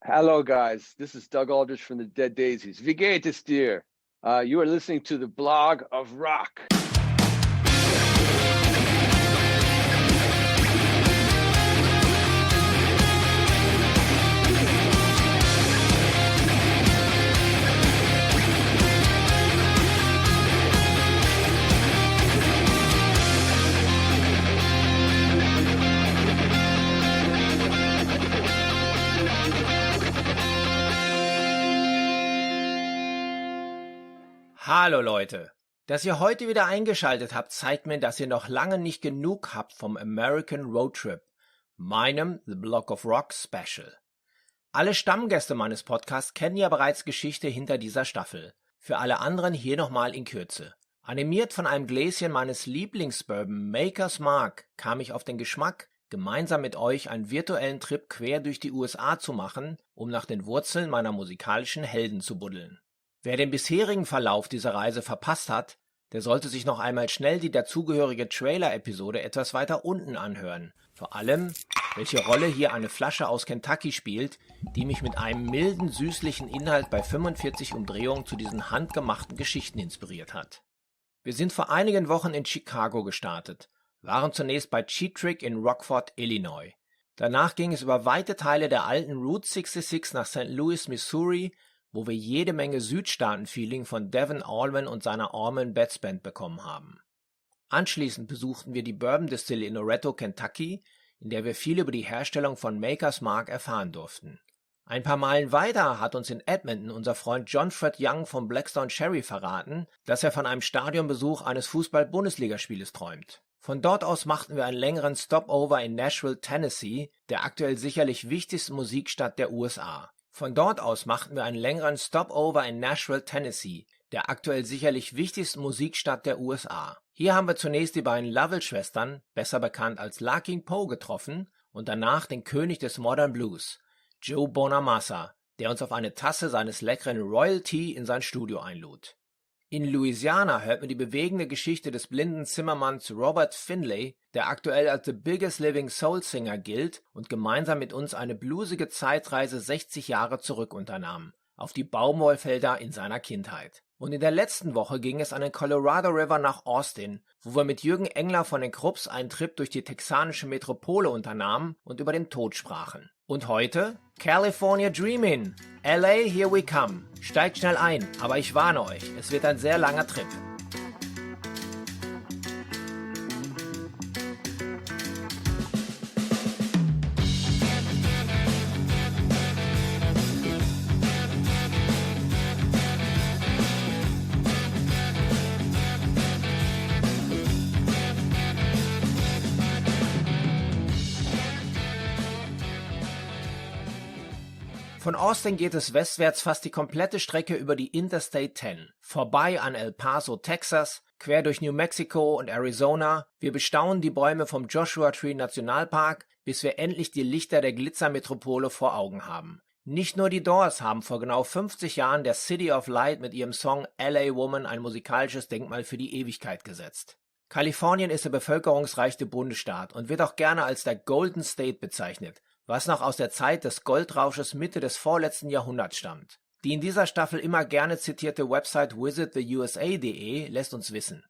Hello, guys. This is Doug Aldrich from the Dead Daisies. Wie geht es dir? You are listening to the Blog of Rock. Hallo Leute, dass ihr heute wieder eingeschaltet habt, zeigt mir, dass ihr noch lange nicht genug habt vom American Roadtrip, meinem The Block of Rock Special. Alle Stammgäste meines Podcasts kennen ja bereits Geschichte hinter dieser Staffel. Für alle anderen hier nochmal in Kürze. Animiert von einem Gläschen meines Lieblingsbourbon Maker's Mark kam ich auf den Geschmack, gemeinsam mit euch einen virtuellen Trip quer durch die USA zu machen, um nach den Wurzeln meiner musikalischen Helden zu buddeln. Wer den bisherigen Verlauf dieser Reise verpasst hat, der sollte sich noch einmal schnell die dazugehörige Trailer-Episode etwas weiter unten anhören. Vor allem, welche Rolle hier eine Flasche aus Kentucky spielt, die mich mit einem milden, süßlichen Inhalt bei 45 Umdrehungen zu diesen handgemachten Geschichten inspiriert hat. Wir sind vor einigen Wochen in Chicago gestartet, waren zunächst bei Cheat Trick in Rockford, Illinois. Danach ging es über weite Teile der alten Route 66 nach St. Louis, Missouri, wo wir jede Menge Südstaaten-Feeling von Devon Allman und seiner Allman Betts Band bekommen haben. Anschließend besuchten wir die Bourbon Distille in Loretto, Kentucky, in der wir viel über die Herstellung von Maker's Mark erfahren durften. Ein paar Meilen weiter hat uns in Edmonton unser Freund John Fred Young vom Blackstone Cherry verraten, dass er von einem Stadionbesuch eines Fußball-Bundesligastieles träumt. Von dort aus machten wir einen längeren Stopover in Nashville, Tennessee, der aktuell sicherlich wichtigsten Musikstadt der USA. Von dort aus machten wir einen längeren Stopover in Nashville, Tennessee, der aktuell sicherlich wichtigsten Musikstadt der USA. Hier haben wir zunächst die beiden Lovell-Schwestern, besser bekannt als Larkin Poe, getroffen und danach den König des Modern Blues, Joe Bonamassa, der uns auf eine Tasse seines leckeren Royal Tea in sein Studio einlud. In Louisiana hört man die bewegende Geschichte des blinden Zimmermanns Robert Finlay, der aktuell als the biggest living soul singer gilt und gemeinsam mit uns eine bluesige Zeitreise 60 Jahre zurück unternahm, auf die Baumwollfelder in seiner Kindheit. Und in der letzten Woche ging es an den Colorado River nach Austin, wo wir mit Jürgen Engler von den Krupps einen Trip durch die texanische Metropole unternahmen und über den Tod sprachen. Und heute? California Dreamin'! LA, here we come! Steigt schnell ein, aber ich warne euch, es wird ein sehr langer Trip. Von Austin geht es westwärts fast die komplette Strecke über die Interstate 10, vorbei an El Paso, Texas, quer durch New Mexico und Arizona. Wir bestaunen die Bäume vom Joshua Tree Nationalpark, bis wir endlich die Lichter der Glitzermetropole vor Augen haben. Nicht nur die Doors haben vor genau 50 Jahren der City of Light mit ihrem Song LA Woman ein musikalisches Denkmal für die Ewigkeit gesetzt. Kalifornien ist der bevölkerungsreichste Bundesstaat und wird auch gerne als der Golden State bezeichnet, was noch aus der Zeit des Goldrausches Mitte des vorletzten Jahrhunderts stammt. Die in dieser Staffel immer gerne zitierte Website visittheusa.de lässt uns wissen.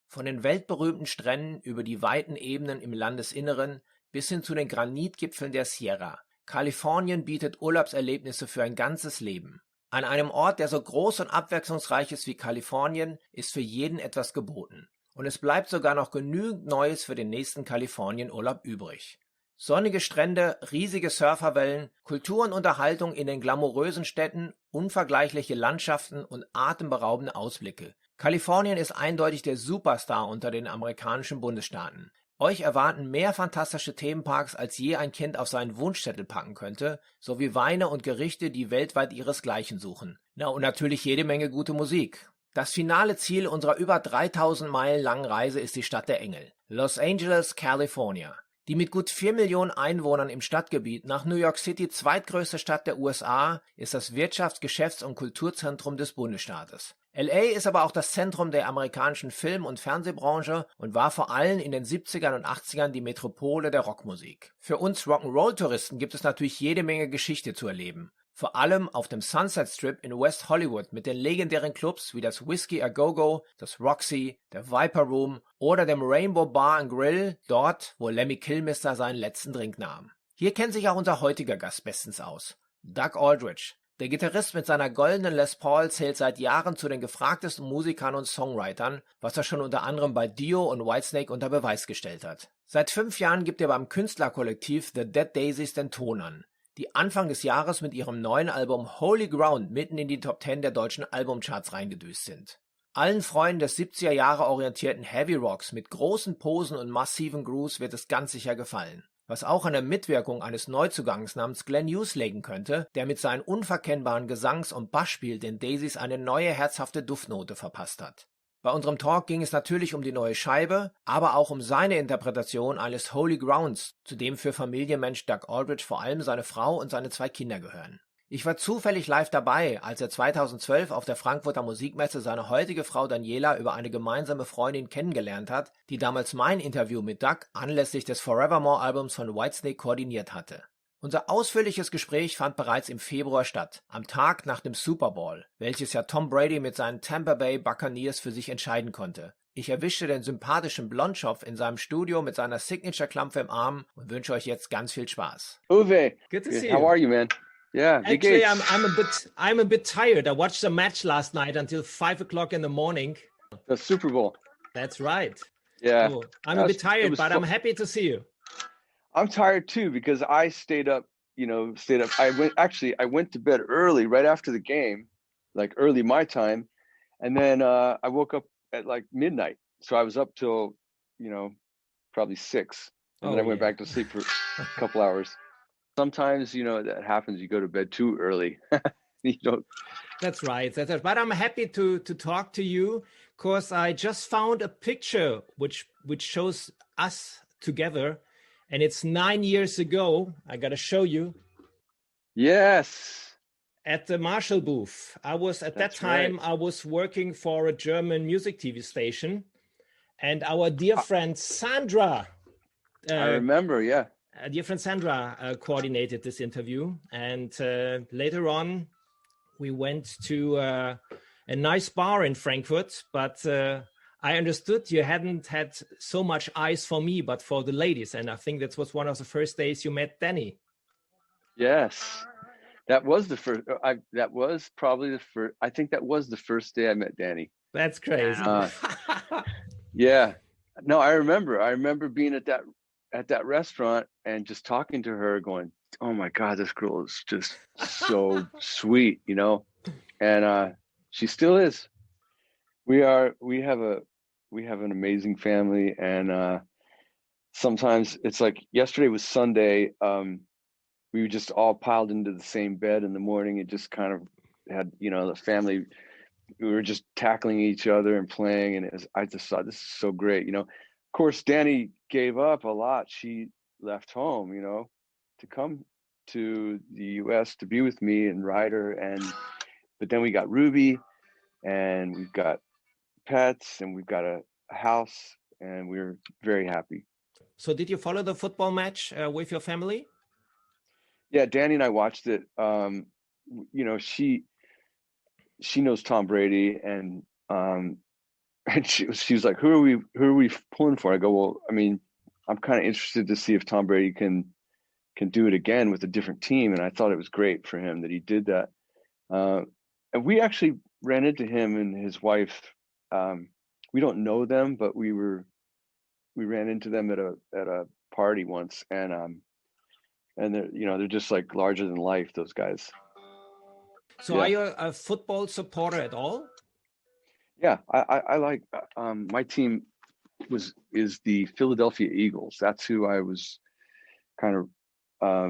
Von den weltberühmten Stränden über die weiten Ebenen im Landesinneren bis hin zu den Granitgipfeln der Sierra. Kalifornien bietet Urlaubserlebnisse für ein ganzes Leben. An einem Ort, der so groß und abwechslungsreich ist wie Kalifornien, ist für jeden etwas geboten. Und es bleibt sogar noch genügend Neues für den nächsten Kalifornienurlaub übrig. Sonnige Strände, riesige Surferwellen, Kultur und Unterhaltung in den glamourösen Städten, unvergleichliche Landschaften und atemberaubende Ausblicke. Kalifornien ist eindeutig der Superstar unter den amerikanischen Bundesstaaten. Euch erwarten mehr fantastische Themenparks, als je ein Kind auf seinen Wunschzettel packen könnte, sowie Weine und Gerichte, die weltweit ihresgleichen suchen. Na und natürlich jede Menge gute Musik. Das finale Ziel unserer über 3000 Meilen langen Reise ist die Stadt der Engel, Los Angeles, California. Die mit gut 4 Millionen Einwohnern im Stadtgebiet nach New York City zweitgrößte Stadt der USA ist das Wirtschafts-, Geschäfts- und Kulturzentrum des Bundesstaates. LA ist aber auch das Zentrum der amerikanischen Film- und Fernsehbranche und war vor allem in den 70ern und 80ern die Metropole der Rockmusik. Für uns Rock'n'Roll-Touristen gibt es natürlich jede Menge Geschichte zu erleben. Vor allem auf dem Sunset Strip in West Hollywood mit den legendären Clubs wie das Whiskey A Go-Go, das Roxy, der Viper Room oder dem Rainbow Bar and Grill, dort, wo Lemmy Kilmister seinen letzten Drink nahm. Hier kennt sich auch unser heutiger Gast bestens aus, Doug Aldrich. Der Gitarrist mit seiner goldenen Les Paul zählt seit Jahren zu den gefragtesten Musikern und Songwritern, was er schon unter anderem bei Dio und Whitesnake unter Beweis gestellt hat. Seit 5 Jahren gibt er beim Künstlerkollektiv The Dead Daisies den Ton an, die Anfang des Jahres mit ihrem neuen Album Holy Ground mitten in die Top 10 der deutschen Albumcharts reingedüst sind. Allen Freunden des 70er Jahre orientierten Heavy Rocks mit großen Posen und massiven Grooves wird es ganz sicher gefallen. Was auch an der Mitwirkung eines Neuzugangs namens Glenn Hughes liegen könnte, der mit seinen unverkennbaren Gesangs- und Bassspiel den Daisies eine neue herzhafte Duftnote verpasst hat. Bei unserem Talk ging es natürlich um die neue Scheibe, aber auch um seine Interpretation eines Holy Grounds, zu dem für Familienmensch Doug Aldrich vor allem seine Frau und seine 2 Kinder gehören. Ich war zufällig live dabei, als er 2012 auf der Frankfurter Musikmesse seine heutige Frau Daniela über eine gemeinsame Freundin kennengelernt hat, die damals mein Interview mit Doug anlässlich des Forevermore-Albums von Whitesnake koordiniert hatte. Unser ausführliches Gespräch fand bereits im Februar statt, am Tag nach dem Super Bowl, welches ja Tom Brady mit seinen Tampa Bay Buccaneers für sich entscheiden konnte. Ich erwischte den sympathischen Blondschopf in seinem Studio mit seiner Signature-Klampe im Arm und wünsche euch jetzt ganz viel Spaß. Uwe, Good to see how you. are you, man? Yeah, wie Actually, geht's? I'm a bit tired. I watched the match last night until 5 o'clock in the morning. The Super Bowl. That's right. Yeah. So I'm a bit tired, but I'm happy to see you. I'm tired too because I stayed up. I went to bed early right after the game, like early my time, and then I woke up at like midnight. So I was up till, probably 6, and then I went back to sleep for a couple hours. Sometimes, that happens. You go to bed too early. You don't. That's right. But I'm happy to talk to you because I just found a picture which shows us together, and it's 9 years ago. I got to show you. Yes. At the Marshall booth. I was at that time. Right. I was working for a German music TV station, and our dear friend Sandra. I remember. Yeah. Dear friend Sandra coordinated this interview, and later on we went to a nice bar in Frankfurt, but I understood you hadn't had so much eyes for me, but for the ladies, and I think that was one of the first days you met Dani. Yes, that was the first. That was probably the first. I think that was the first day I met Dani. That's crazy. Yeah, no, I remember being at that restaurant and just talking to her, going, "Oh my God, this girl is just so sweet," and she still is. We have an amazing family, and sometimes it's like yesterday was Sunday. We were just all piled into the same bed in the morning and just kind of had, the family. We were just tackling each other and playing, and I just thought, this is so great. Of course, Dani gave up a lot. She left home, to come to the U.S. to be with me and Ryder, but then we got Ruby, and we've got pets, and we've got a house, and we're very happy. So did you follow the football match with your family? Yeah, Dani and I watched it. She knows Tom Brady, and she was like, who are we pulling for? I go, well, I mean, I'm kind of interested to see if Tom Brady can do it again with a different team, and I thought it was great for him that he did that. And we actually ran into him and his wife. We don't know them, but we ran into them at a party once, and they're just like larger than life, those guys. So Are you a football supporter at all? Yeah, I like my team is the Philadelphia Eagles. That's who I was kind of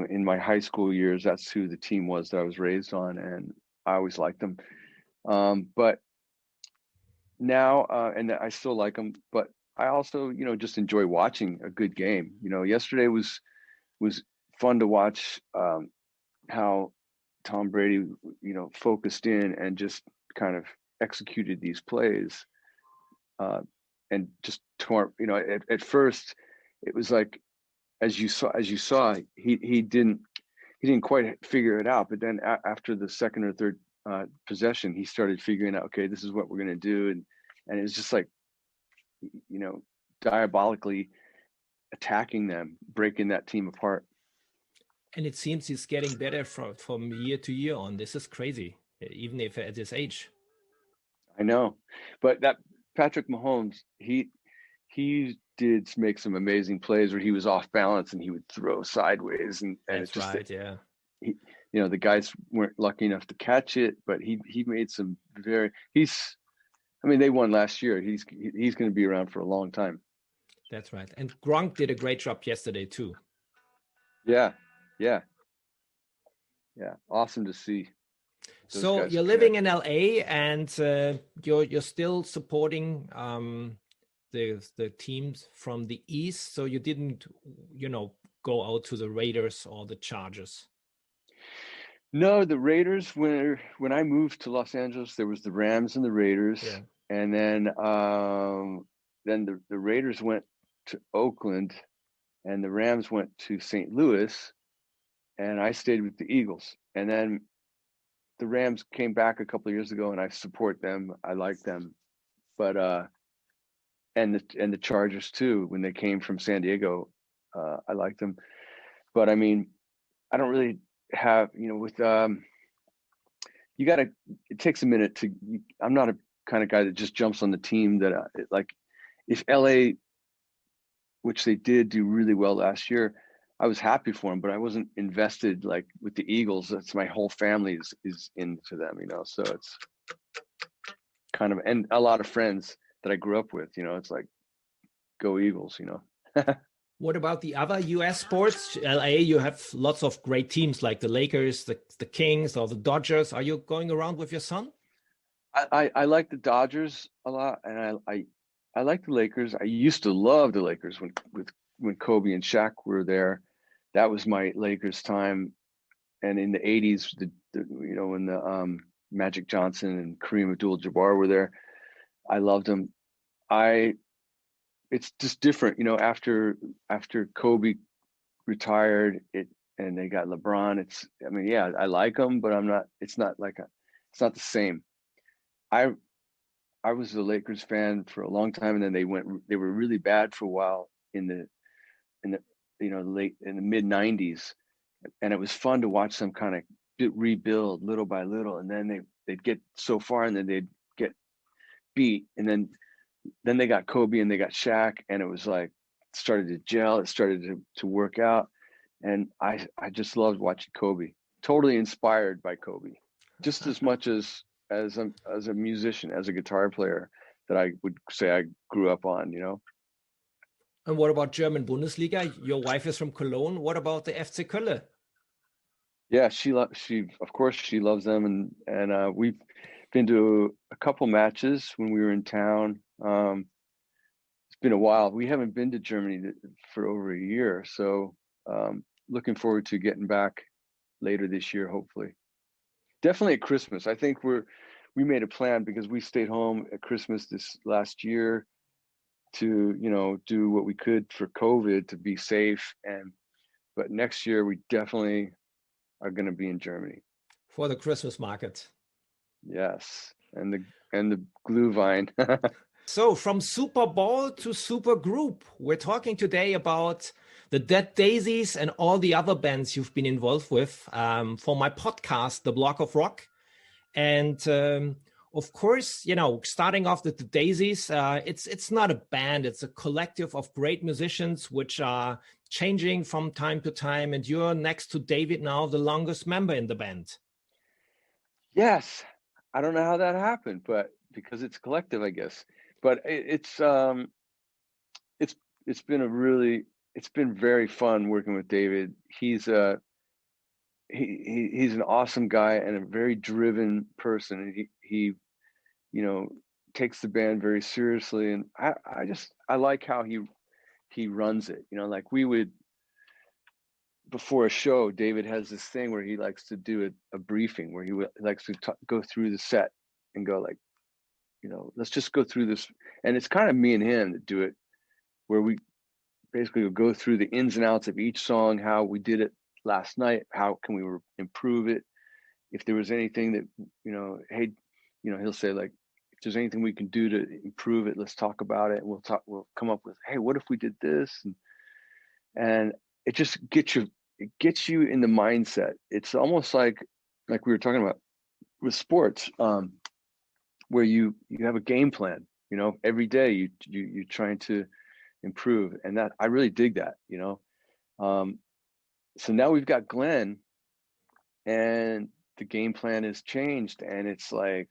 in my high school years. That's who the team was that I was raised on, and I always liked them. But now, and I still like them, but I also, just enjoy watching a good game. Yesterday was fun to watch how Tom Brady, focused in and just kind of executed these plays, and just tore. At first, it was like, as you saw, he didn't quite figure it out. But then after the second or third possession, he started figuring out, okay, this is what we're going to do, and it was just like, diabolically attacking them, breaking that team apart. And it seems he's getting better from year to year on. This is crazy, even if at his age. I know, but that Patrick Mahomes, he did make some amazing plays where he was off balance and he would throw sideways, and That's it's just right, yeah. The guys weren't lucky enough to catch it, but he made some they won last year. He's going to be around for a long time. That's right. And Gronk did a great job yesterday too. Yeah. Awesome to see. So you're living in LA, and you're still supporting the teams from the East. So you didn't, go out to the Raiders or the Chargers. No, the Raiders. When I moved to Los Angeles, there was the Rams and the Raiders, and then the Raiders went to Oakland, and the Rams went to St. Louis, and I stayed with the Eagles. And then the Rams came back a couple of years ago, and I support them. I like them, but and the Chargers too. When they came from San Diego, I like them. But I mean, I don't really have, with it takes a minute to. I'm not a kind of guy that just jumps on the team that like. If LA, which they did do really well last year, I was happy for them, but I wasn't invested like with the Eagles. That's my whole family is into them, so it's kind of, and a lot of friends that I grew up with, it's like, go Eagles, What about the other US sports? LA, you have lots of great teams like the Lakers, the Kings, or the Dodgers. Are you going around with your son? I like the Dodgers a lot, and I like the Lakers. I used to love the Lakers when Kobe and Shaq were there. That was my Lakers time. And in the 80s, when the Magic Johnson and Kareem Abdul-Jabbar were there, I loved them. It's just different, after Kobe retired, and they got LeBron. I like them, but it's not the same. I was a Lakers fan for a long time, and then they were really bad for a while in the mid 90s, and it was fun to watch them kind of rebuild little by little, and then they'd get so far, and then they'd get beat, and then they got Kobe and they got Shaq, and it was like, it started to gel, it started to work out, and I just loved watching Kobe. Totally inspired by Kobe, just as much as a musician, as a guitar player, that I would say I grew up on, And what about German Bundesliga? Your wife is from Cologne. What about the FC Köln? Yeah, she of course she loves them, and we've been to a couple matches when we were in town. It's been a while. We haven't been to Germany for over a year, so looking forward to getting back later this year, hopefully. Definitely at Christmas. I think we made a plan, because we stayed home at Christmas this last year to, do what we could for COVID to be safe. But next year we definitely are going to be in Germany for the Christmas market. Yes, and the Glühwein. So from Super Bowl to Super Group, we're talking today about the Dead Daisies and all the other bands you've been involved with for my podcast, The Block of Rock. And of course, starting off with the Daisies, it's not a band, it's a collective of great musicians which are changing from time to time. And you're next to David now, the longest member in the band. Yes, I don't know how that happened, but because it's collective, I guess. But it's been very fun working with David. He's he's an awesome guy and a very driven person. And he takes the band very seriously, and I like how he runs it. Like we would, before a show, David has this thing where he likes to do a briefing where he likes to go through the set and go like, let's just go through this. And it's kind of me and him that do it, where we basically will go through the ins and outs of each song, how we did it last night, how can we improve it. If there was anything that, hey, he'll say, like, if there's anything we can do to improve it, let's talk about it. And we'll come up with, hey, what if we did this? And it just gets you in the mindset. It's almost like we were talking about with sports, where you have a game plan, every day you're trying to improve. And that, I really dig that, so now we've got Glenn, and the game plan has changed, and it's like,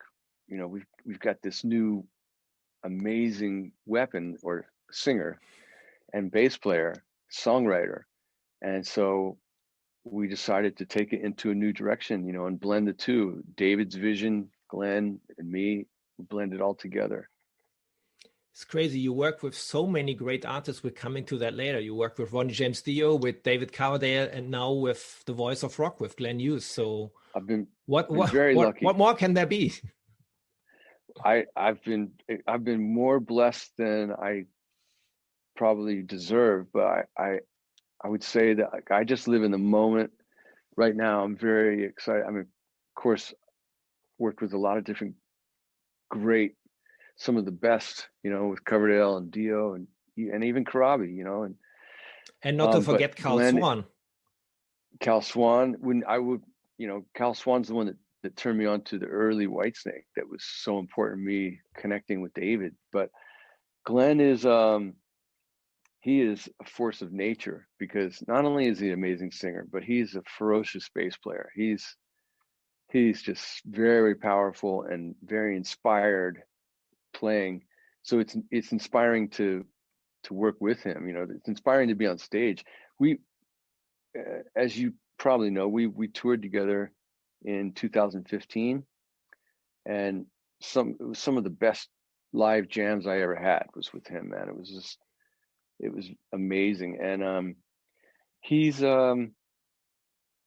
we've got this new amazing weapon, or singer and bass player, songwriter. And so we decided to take it into a new direction, and blend the two. David's vision, Glenn, and me, blend it all together. It's crazy. You work with so many great artists. We're coming to that later. You work with Ronnie James Dio, with David Coverdale, and now with the voice of rock with Glenn Hughes. So I've been very lucky. What more can there be? I've been more blessed than I probably deserve, but I would say that, like, I just live in the moment right now. I'm very excited. I mean, of course, worked with a lot of different great, some of the best, with Coverdale and Dio and even Karabi, and not to forget Cal Swan. Cal Swan, Cal Swan's the one that turned me on to the early Whitesnake. That was so important to me, connecting with David. But Glenn is, he is a force of nature, because not only is he an amazing singer, but he's a ferocious bass player. He's just very powerful and very inspired playing. So it's inspiring to work with him. It's inspiring to be on stage. We, as you probably know, we toured together in 2015, and some of the best live jams I ever had was with him, man. It was amazing. And he's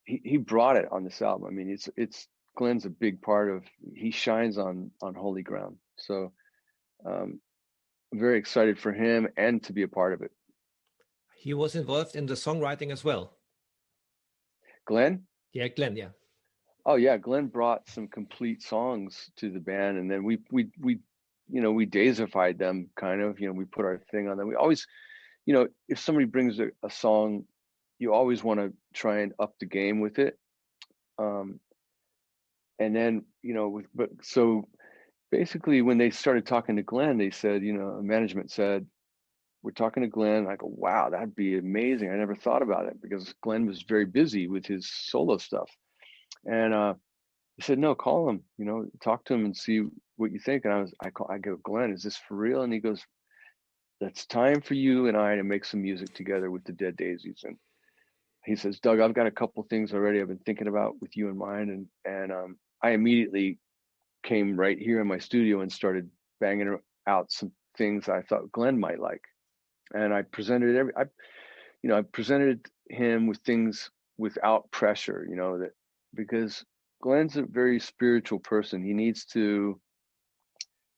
he brought it on this album. I mean, it's Glenn's a big part of, he shines on holy ground. So I'm very excited for him and to be a part of it. He was involved in the songwriting as well. Glenn? Yeah, Glenn, yeah. Oh yeah, Glenn brought some complete songs to the band, and then we daisified them, kind of, we put our thing on them. We always, if somebody brings a song, you always want to try and up the game with it. And then, so basically when they started talking to Glenn, they said, management said, we're talking to Glenn. I go, wow, that'd be amazing. I never thought about it, because Glenn was very busy with his solo stuff. And he said, no, call him, talk to him and see what you think. And I go, Glenn, is this for real? And he goes, it's time for you and I to make some music together with the Dead Daisies. And he says, Doug, I've got a couple things already I've been thinking about with you in mind. And I immediately came right here in my studio and started banging out some things I thought Glenn might like. And I presented I presented him with things without pressure, that, because Glenn's a very spiritual person. He needs to,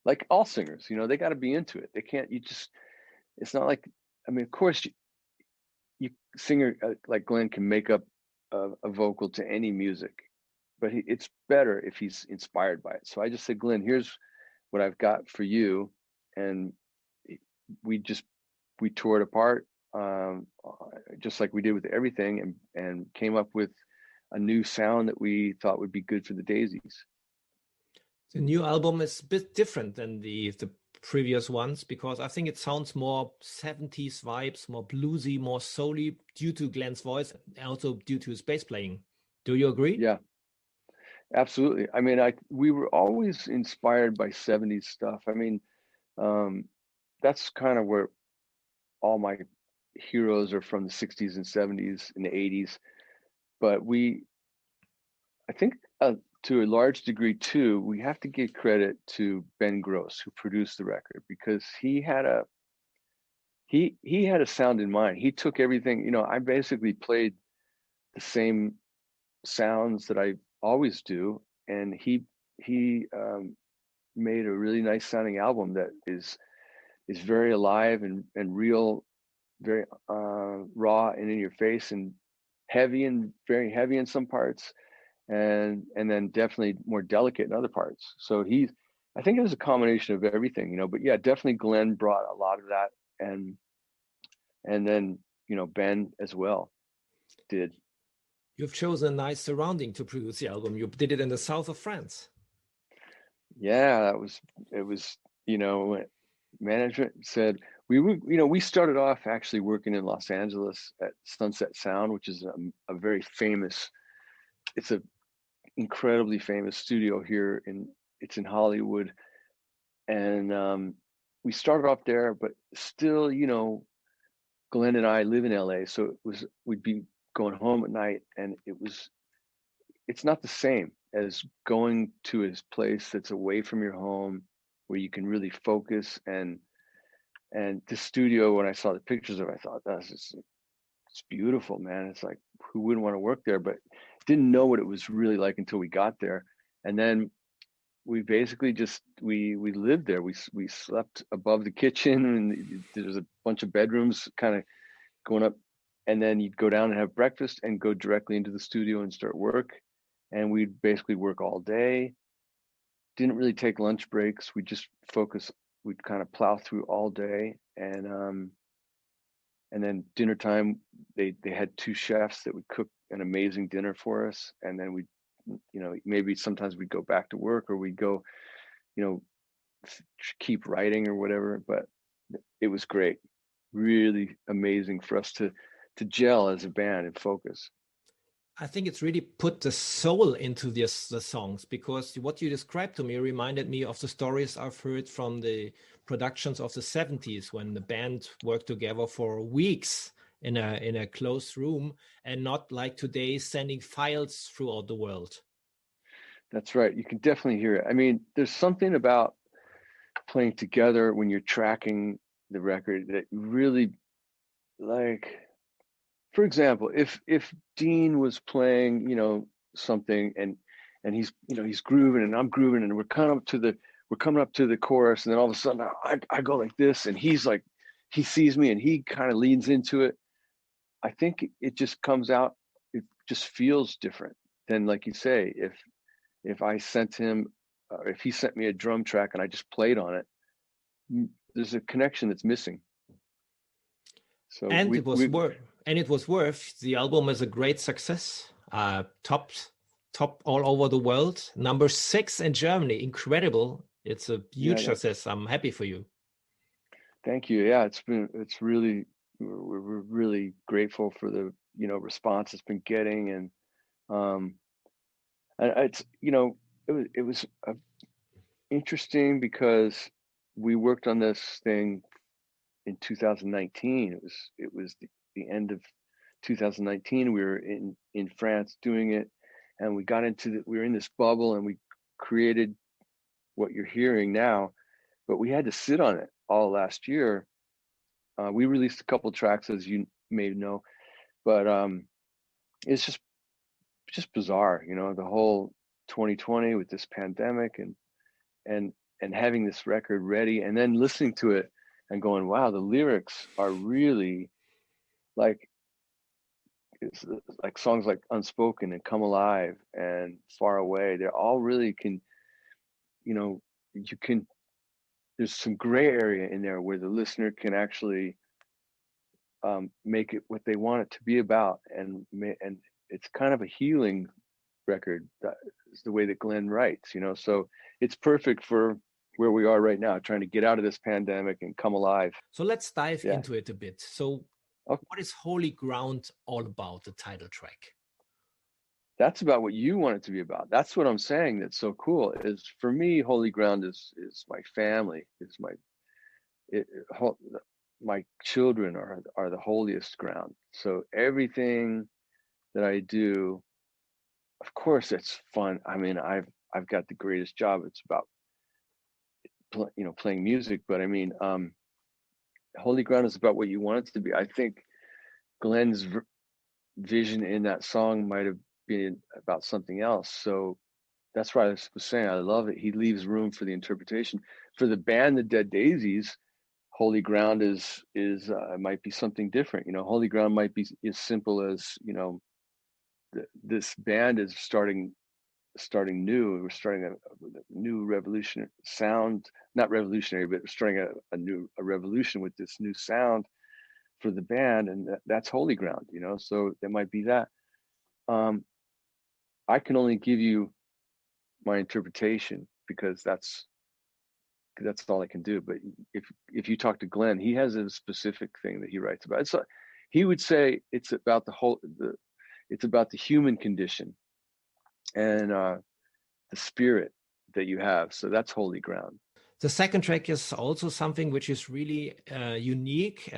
like all singers, they got to be into it. They can't, it's not like, I mean, of course you singer like Glenn can make up a vocal to any music, but it's better if he's inspired by it. So I just said, Glenn, here's what I've got for you. And we tore it apart, just like we did with everything, and came up with a new sound that we thought would be good for the Daisies. The new album is a bit different than the previous ones, because I think it sounds more 70s vibes, more bluesy, more soul-y, due to Glenn's voice, and also due to his bass playing. Do you agree? Yeah, absolutely. I mean, we were always inspired by 70s stuff. I mean, that's kind of where all my heroes are from, the 60s and 70s and the 80s. But I think to a large degree too, we have to give credit to Ben Gross, who produced the record, because he had a sound in mind. He took everything, I basically played the same sounds that I always do, and he made a really nice sounding album that is very alive and real, very raw and in your face, and heavy, and very heavy in some parts, and then definitely more delicate in other parts. So I think it was a combination of everything, but yeah, definitely Glenn brought a lot of that, and then Ben as well did. You've chosen a nice surrounding to produce the album. You did it in the south of France. Yeah, it was, management said we started off actually working in Los Angeles at Sunset Sound, which is a very famous, it's a incredibly famous studio here it's in Hollywood. And we started off there, but still, Glenn and I live in LA, so we'd be going home at night, and it's not the same as going to his place that's away from your home, where you can really focus. And the studio, when I saw the pictures of it, I thought, it's beautiful, man. It's like, who wouldn't want to work there? But didn't know what it was really like until we got there. And then we basically just we lived there. We slept above the kitchen, and there's a bunch of bedrooms kind of going up, and then you'd go down and have breakfast and go directly into the studio and start work. And we'd basically work all day. Didn't really take lunch breaks. We'd just focus. We'd kind of plow through all day, and then dinner time, they had two chefs that would cook an amazing dinner for us, and then we'd, maybe sometimes we'd go back to work, or we'd go, keep writing or whatever. But it was great, really amazing for us to gel as a band and focus. I think it's really put the soul into the songs, because what you described to me reminded me of the stories I've heard from the productions of the 70s, when the band worked together for weeks in a closed room, and not like today sending files throughout the world. That's right. You can definitely hear it. I mean, there's something about playing together when you're tracking the record that really, like, for example, if Dean was playing, something, and he's, he's grooving and I'm grooving, and we're coming up to the chorus, and then all of a sudden I go like this, and he's like, he sees me and he kind of leans into it. I think it just comes out, it just feels different than, like you say, if I sent him, if he sent me a drum track and I just played on it, there's a connection that's missing. So it was worth. The album is a great success. Top all over the world. Number 6 in Germany. Incredible. It's a huge success. I'm happy for you. Thank you. Yeah, we're really grateful for the, response it's been getting. And it's, it was interesting because we worked on this thing in 2019. It was the end of 2019. We were in France doing it, and we were in this bubble, and we created what you're hearing now, but we had to sit on it all last year. We released a couple tracks, as you may know, but it's just bizarre, the whole 2020 with this pandemic, and having this record ready, and then listening to it and going, wow, the lyrics are really it's like songs like Unspoken and Come Alive and Far Away. They're all really there's some gray area in there where the listener can actually make it what they want it to be about. And it's kind of a healing record. That is the way that Glenn writes, so it's perfect for where we are right now, trying to get out of this pandemic and come alive. So let's dive into it a bit. So what is Holy Ground all about, the title track? That's about what you want it to be about. That's what I'm saying. That's so cool. Is for me, Holy Ground is my family. Is my children are the holiest ground. So everything that I do, of course, it's fun. I mean, I've got the greatest job. It's about playing music, but I mean, Holy Ground is about what you want it to be. I think Glenn's vision in that song might have been about something else. So that's what I was saying. I love it. He leaves room for the interpretation. For the band, the Dead Daisies, Holy Ground is might be something different. You know, Holy Ground might be as simple as, you know, this band is starting new. We're starting a new revolutionary sound, not revolutionary, but we're starting a revolution with this new sound for the band, and that's Holy Ground. You know, so it might be that. I can only give you my interpretation because that's all I can do. But if you talk to Glenn, he has a specific thing that he writes about. So he would say it's about it's about the human condition and the spirit that you have. So that's Holy Ground. The second track is also something which is really unique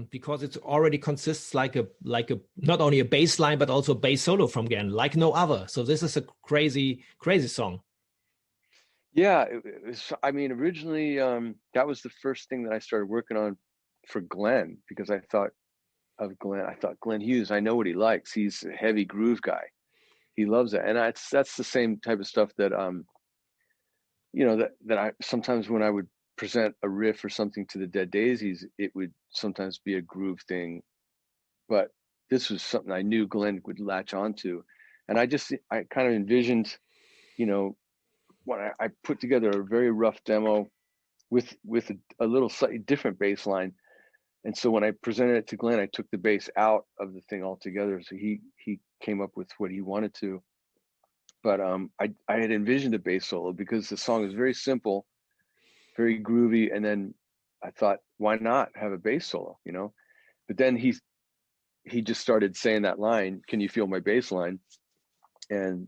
because it already consists like a not only a bass line but also a bass solo from Glenn, like no other. So this is a crazy song. Yeah, it was, I mean, originally that was the first thing that I started working on for Glenn, because I thought Glenn Hughes, I know what he likes. He's a heavy groove guy. He loves that, and that's the same type of stuff that you know, that I sometimes, when I would present a riff or something to the Dead Daisies, it would sometimes be a groove thing, but this was something I knew Glenn would latch onto, and I kind of envisioned, you know, when I put together a very rough demo with a little slightly different bass line. And so when I presented it to Glenn, I took the bass out of the thing altogether. So he came up with what he wanted to. But I had envisioned a bass solo because the song is very simple, very groovy. And then I thought, why not have a bass solo, you know? But then he just started saying that line, "Can you feel my bass line?" And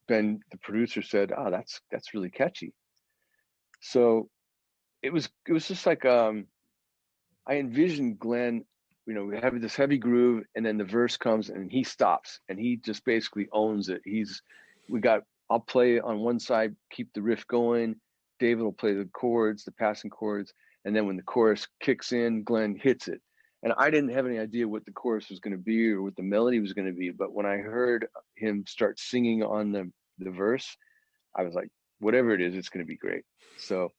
Ben, the producer, said, "Oh, that's really catchy." So it was just like I envisioned Glenn, you know, we have this heavy groove, and then the verse comes and he stops and he just basically owns it. I'll play on one side, keep the riff going. David will play the chords, the passing chords, and then when the chorus kicks in, Glenn hits it. And I didn't have any idea what the chorus was going to be or what the melody was going to be, but when I heard him start singing on the verse, I was like, whatever it is, it's going to be great. So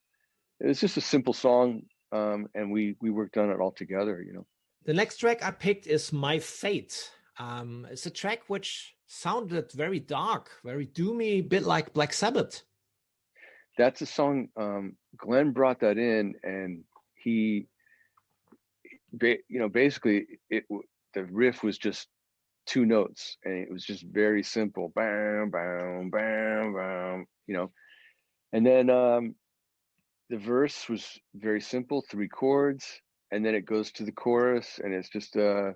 it was just a simple song, and we worked on it all together, you know. The next track I picked is My Fate. It's a track which sounded very dark, very doomy, a bit like Black Sabbath. That's a song, Glenn brought that in, and he, you know, basically the riff was just two notes, and it was just very simple, bam, bam, bam, bam, you know. And then the verse was very simple, 3 chords, and then it goes to the chorus, and it's just a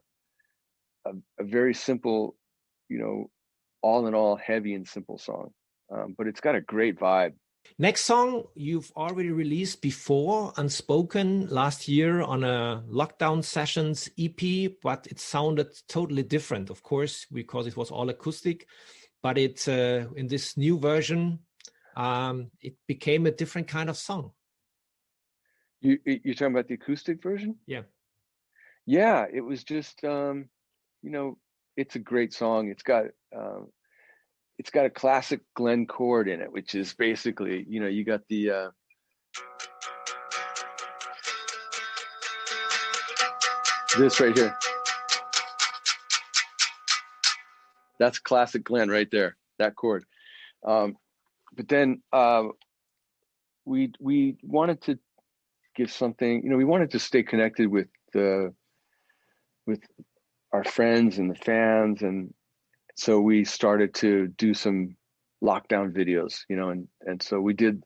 very simple, you know, all in all, heavy and simple song, but it's got a great vibe. Next song you've already released before, Unspoken, last year on a Lockdown Sessions EP, but it sounded totally different, of course, because it was all acoustic. But it in this new version, it became a different kind of song. You're talking about the acoustic version? Yeah, it was just you know, it's a great song. It's got a classic Glenn chord in it, which is basically, you know, you got the this right here. That's classic Glenn right there, that chord. But then we wanted to give something, you know, we wanted to stay connected with our friends and the fans, and so we started to do some lockdown videos, you know, and so we did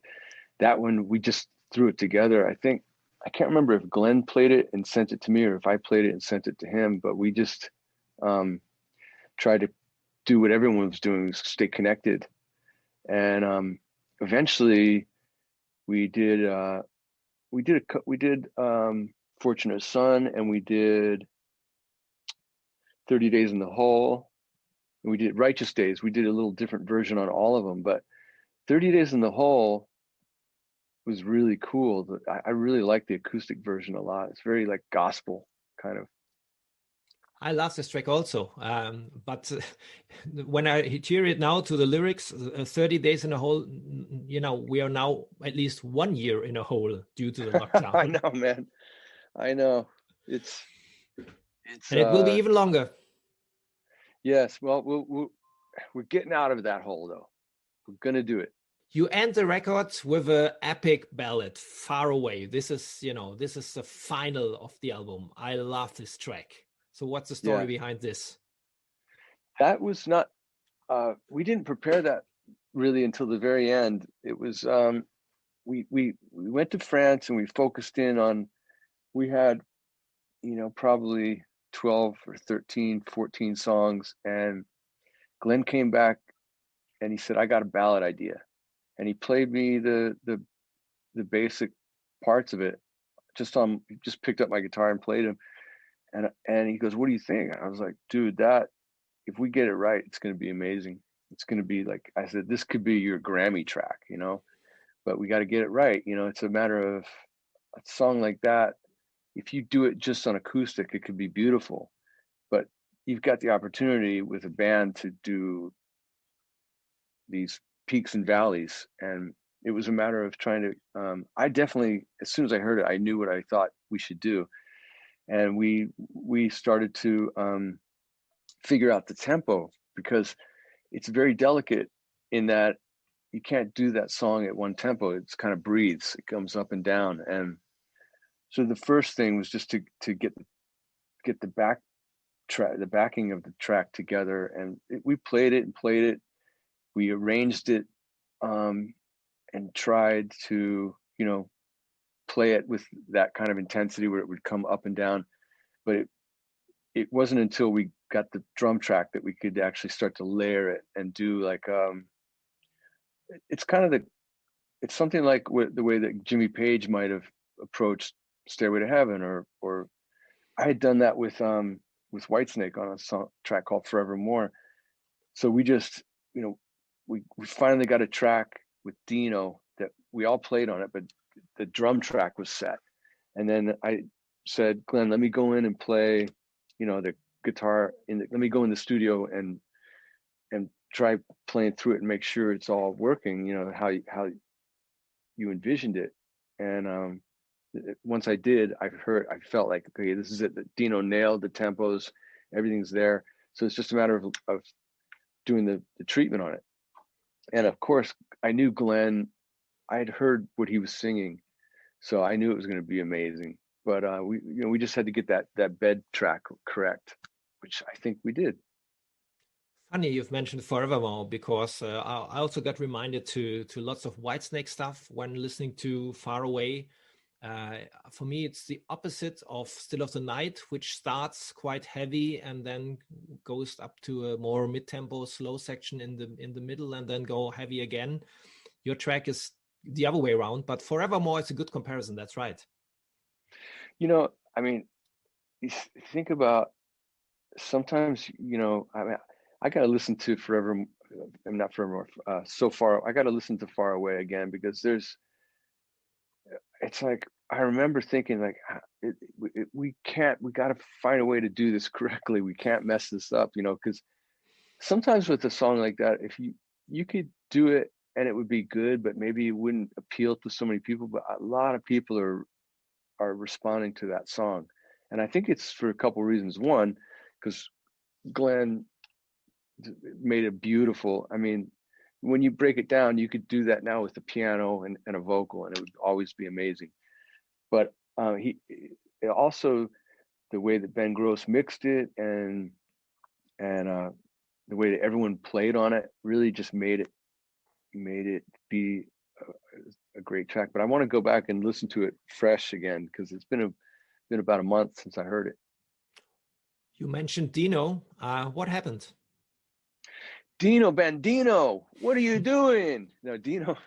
that one. We just threw it together. I can't remember if Glenn played it and sent it to me or if I played it and sent it to him, but we just tried to do what everyone was doing, stay connected. And eventually we did Fortunate Son, and we did 30 Days in the Hole, and we did Righteous Days. We did a little different version on all of them, but 30 Days in the Hole was really cool. I really like the acoustic version a lot. It's very like gospel kind of. I love this track also, but when I hear it now to the lyrics, 30 days in a hole, we are now at least 1 year in a hole due to the lockdown. I know, man. I know. It's and it will be even longer. Yes. Well, we're getting out of that hole, though. We're going to do it. You end the record with an epic ballad, Far Away. This is the final of the album. I love this track. So what's the story behind this? That was not, we didn't prepare that really until the very end. It was, we went to France and we focused in on, we had, probably 12 or 13, 14 songs. And Glenn came back and he said, I got a ballad idea. And he played me the basic parts of it. Just picked up my guitar and played him. And he goes, what do you think? I was like, dude, if we get it right, it's going to be amazing. It's going to be like, I said, this could be your Grammy track, but we got to get it right. It's a matter of a song like that. If you do it just on acoustic, it could be beautiful, but you've got the opportunity with a band to do these peaks and valleys. And it was a matter of trying to, I definitely, as soon as I heard it, I knew what I thought we should do. And we started to figure out the tempo, because it's very delicate in that you can't do that song at one tempo. It's kind of breathes, it comes up and down. And so the first thing was just to get the backing of the track together. And we played it, we arranged it, and tried to, play it with that kind of intensity where it would come up and down. But it wasn't until we got the drum track that we could actually start to layer it and do like, it's something like the way that Jimmy Page might have approached Stairway to Heaven, or I had done that with Whitesnake on a track called Forevermore. So we just, we finally got a track with Dino that we all played on it, but the drum track was set. And then I said, Glenn, let me go in and play, the guitar let me go in the studio and try playing through it and make sure it's all working, how you envisioned it. And once I did, I felt like, okay, this is it. Dino nailed the tempos, everything's there. So it's just a matter of doing the treatment on it. And of course, I knew Glenn, I had heard what he was singing, so I knew it was going to be amazing. But we just had to get that bed track correct, which I think we did. Funny you've mentioned Forevermore, because I also got reminded to lots of Whitesnake stuff when listening to Far Away. For me, it's the opposite of Still of the Night, which starts quite heavy and then goes up to a more mid-tempo slow section in the middle and then go heavy again. Your track is the other way around, but Forevermore is a good comparison. That's right. I mean, you think about sometimes, I got to listen to not Forevermore, So Far. I got to listen to Far Away again, because it's like, I remember thinking like, we got to find a way to do this correctly. We can't mess this up, because sometimes with a song like that, if you could do it and it would be good, but maybe it wouldn't appeal to so many people. But a lot of people are responding to that song. And I think it's for a couple of reasons. One, because Glenn made it beautiful. I mean, when you break it down, you could do that now with the piano and a vocal, and it would always be amazing. But he also, the way that Ben Gross mixed it and the way that everyone played on it really just made it be a great track. But I want to go back and listen to it fresh again, because it's been about a month since I heard it. You mentioned Dino. What happened? Dino Bandino, what are you doing? No, Dino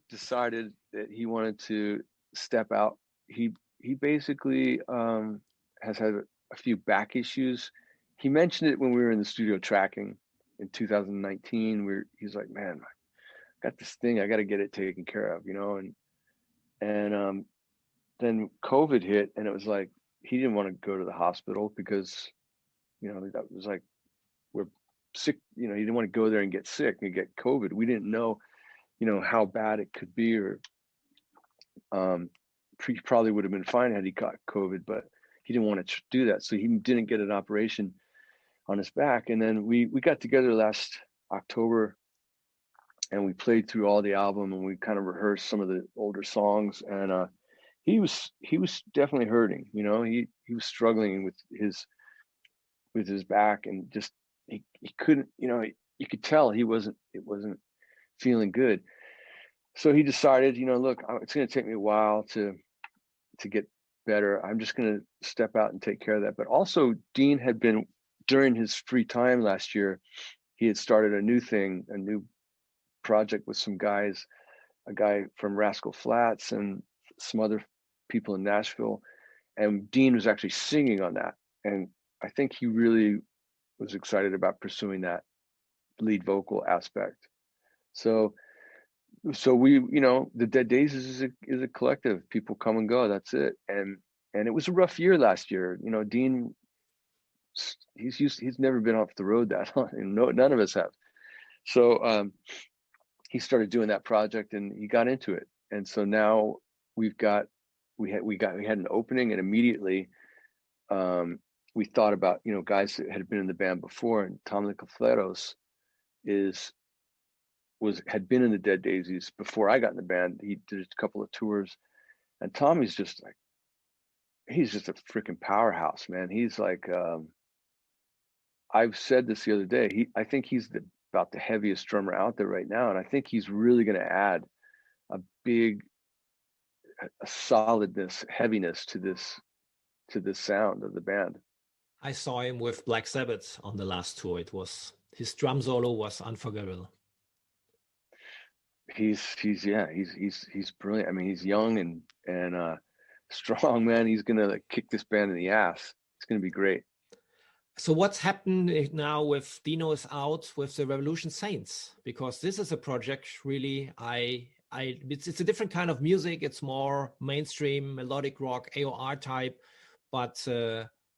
decided that he wanted to step out. He basically has had a few back issues. He mentioned it when we were in the studio tracking in 2019. He's like, man, I got this thing, I got to get it taken care of, and then COVID hit, and it was like, he didn't want to go to the hospital because, you know, that was like, we're sick, you know, he didn't want to go there and get sick and get COVID. We didn't know, you know, how bad it could be, or he probably would have been fine had he got COVID, but he didn't want to do that. So he didn't get an operation on his back. And then we got together last October and we played through all the album and we kind of rehearsed some of the older songs. And he was definitely hurting, you know, he was struggling with his back, and just he couldn't, you know, you could tell it wasn't feeling good. So he decided, you know, look, it's going to take me a while to get better. I'm just going to step out and take care of that. But also, Dean had been, during his free time last year, he had started a new project with some guys, a guy from Rascal Flatts and some other people in Nashville. And Dean was actually singing on that. And I think he really was excited about pursuing that lead vocal aspect. So we, you know, the Dead Daisies is a collective. People come and go. That's it. And it was a rough year last year. You know, Dean, he's never been off the road that long. No, none of us have. So he started doing that project and he got into it. And so now we had an opening, and immediately we thought about, you know, guys that had been in the band before, and Tom Nicofleros had been in the Dead Daisies before I got in the band. He did a couple of tours, and Tommy's just like, he's just a freaking powerhouse, man. He's like, I've said this the other day, I think he's about the heaviest drummer out there right now, and I think he's really going to add a solidness, heaviness to this sound of the band. I saw him with Black Sabbath on the last tour. His drum solo was unforgettable. He's brilliant. I mean, he's young and strong, man. He's gonna like kick this band in the ass. It's gonna be great. So what's happened now with Dinos out with the Revolution Saints? Because this is a project really, it's a different kind of music. It's more mainstream melodic rock, AOR type, but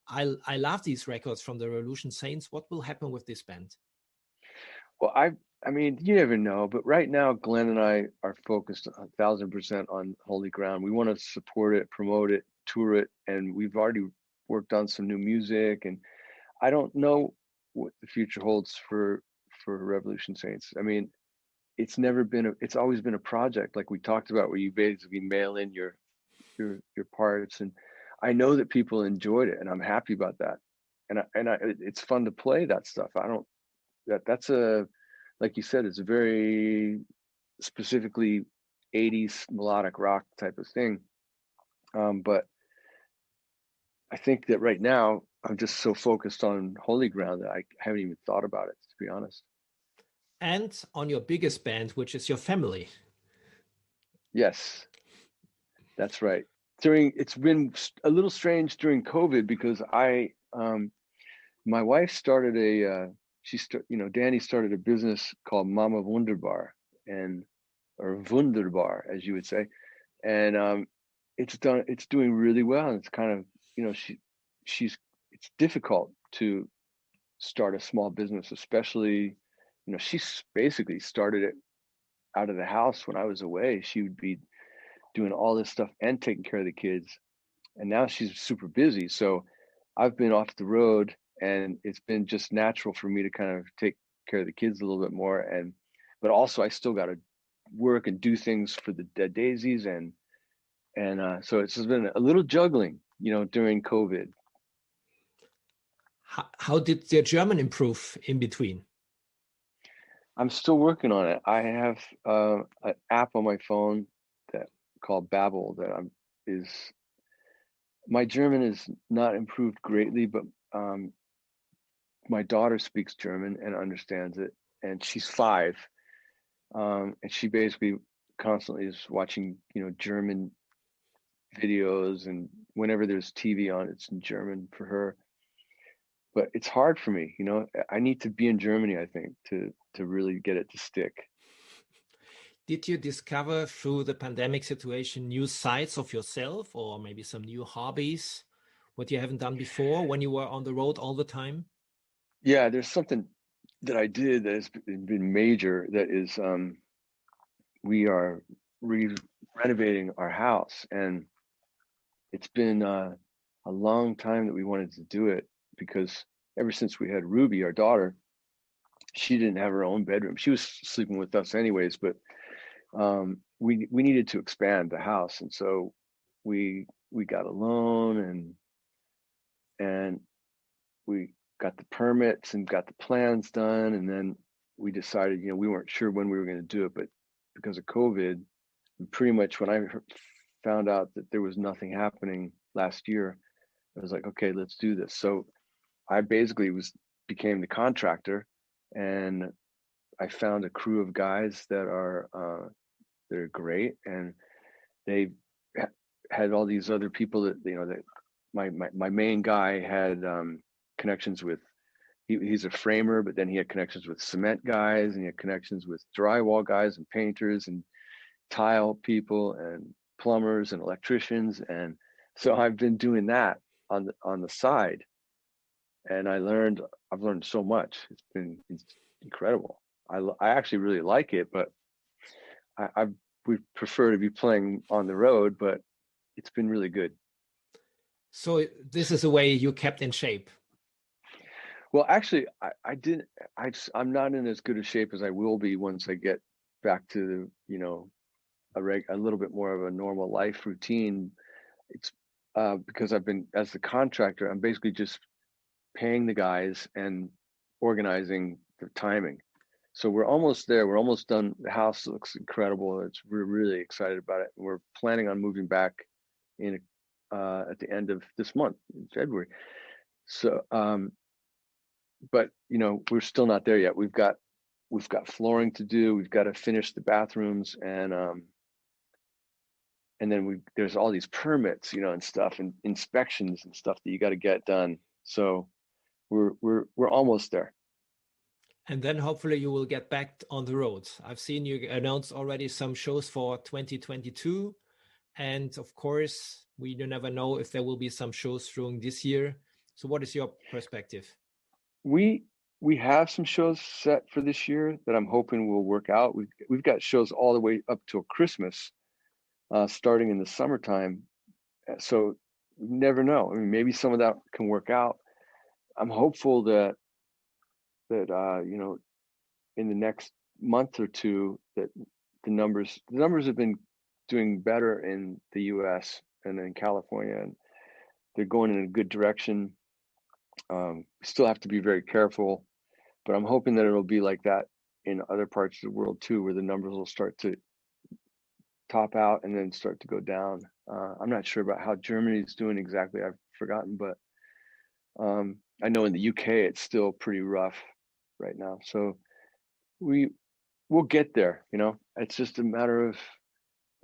I love these records from the Revolution Saints. What will happen with this band? Well, I mean, you never know, but right now, Glenn and I are focused 1,000% on Holy Ground. We want to support it, promote it, tour it, and we've already worked on some new music. And I don't know what the future holds for Revolution Saints. I mean, it's always been a project, like we talked about, where you basically mail in your parts, and I know that people enjoyed it, and I'm happy about that. And it's fun to play that stuff. That's like you said, it's a very specifically 80s melodic rock type of thing. But I think that right now I'm just so focused on Holy Ground that I haven't even thought about it, to be honest. And on your biggest band, which is your family. Yes, that's right. It's been a little strange during COVID because my wife started Dani started a business called Mama Wunderbar, or Wunderbar, as you would say. And it's doing really well. And it's kind of, you know, it's difficult to start a small business, especially, you know, she's basically started it out of the house when I was away. She would be doing all this stuff and taking care of the kids. And now she's super busy. So I've been off the road, and it's been just natural for me to kind of take care of the kids a little bit more. But also I still got to work and do things for the Dead Daisies. And so it's just been a little juggling, you know, during COVID. How did your German improve in between? I'm still working on it. I have an app on my phone called Babbel my German is not improved greatly, but my daughter speaks German and understands it, and she's 5, and she basically constantly is watching, you know, German videos, and whenever there's TV on, it's in German for her. But it's hard for me, you know. I need to be in Germany, I think, to really get it to stick. Did you discover through the pandemic situation new sides of yourself, or maybe some new hobbies? what you haven't done before when you were on the road all the time? Yeah, there's something that I did that has been major. That is, we are renovating our house, and it's been a long time that we wanted to do it, because ever since we had Ruby, our daughter, she didn't have her own bedroom. She was sleeping with us anyways, but we needed to expand the house, and so we got a loan, and we got the permits and got the plans done, and then we decided, we weren't sure when we were going to do it, but because of COVID, pretty much when I found out that there was nothing happening last year, I was like, okay, let's do this. So I basically became the contractor, and I found a crew of guys that are they're great, and they had all these other people that that my main guy had connections with. He's a framer, but then he had connections with cement guys, and he had connections with drywall guys and painters and tile people and plumbers and electricians, and so I've been doing that on the side, and I've learned so much. It's incredible. I actually really like it, but I would prefer to be playing on the road, but it's been really good. So this is a way you kept in shape. Well, actually, I'm not in as good a shape as I will be once I get back to a little bit more of a normal life routine. It's because I've been, as the contractor, I'm basically just paying the guys and organizing the timing. So we're almost there. We're almost done. The house looks incredible. We're really excited about it. We're planning on moving back in at the end of this month, in February. So, but we're still not there yet. We've got flooring to do. We've got to finish the bathrooms, and then there's all these permits, and stuff, and inspections and stuff that you got to get done. So we're almost there. And then hopefully you will get back on the road. I've seen you announce already some shows for 2022. And of course, we never know if there will be some shows during this year. So what is your perspective? We have some shows set for this year that I'm hoping will work out. We've got shows all the way up till Christmas, starting in the summertime. So you never know. I mean, maybe some of that can work out. I'm hopeful that in the next month or two, that the numbers have been doing better in the US and in California, and they're going in a good direction. We still have to be very careful, but I'm hoping that it'll be like that in other parts of the world too, where the numbers will start to top out and then start to go down. I'm not sure about how Germany's doing exactly. I've forgotten, but I know in the UK it's still pretty rough right now. So we'll get there. It's just a matter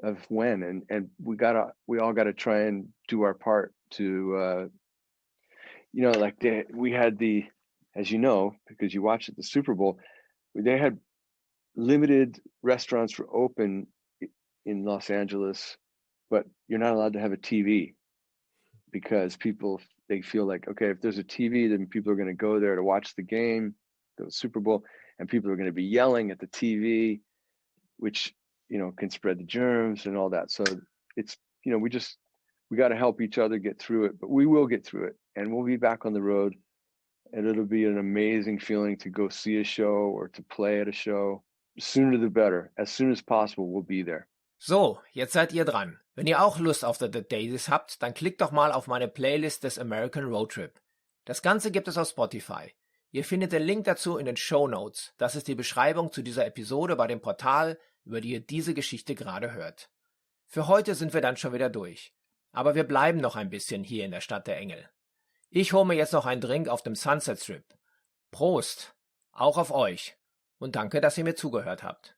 of when, and we all gotta try and do our part to we had as because you watched the Super Bowl, they had limited restaurants were open in Los Angeles, but you're not allowed to have a TV, because they feel like, okay, if there's a TV, then people are going to go there to watch the game, the Super Bowl, and people are going to be yelling at the TV, which can spread the germs and all that. So it's we got to help each other get through it, but we will get through it, and we'll be back on the road, and it'll be an amazing feeling to go see a show or to play at a show. Sooner the better. As soon as possible, we'll be there. So, jetzt seid ihr dran. Wenn ihr auch Lust auf The Daisies habt, dann klickt doch mal auf meine Playlist des American Road Trip. Das Ganze gibt es auf Spotify. Ihr findet den Link dazu in den Shownotes. Das ist die Beschreibung zu dieser Episode bei dem Portal, über die ihr diese Geschichte gerade hört. Für heute sind wir dann schon wieder durch. Aber wir bleiben noch ein bisschen hier in der Stadt der Engel. Ich hole mir jetzt noch einen Drink auf dem Sunset Strip. Prost! Auch auf euch. Und danke, dass ihr mir zugehört habt.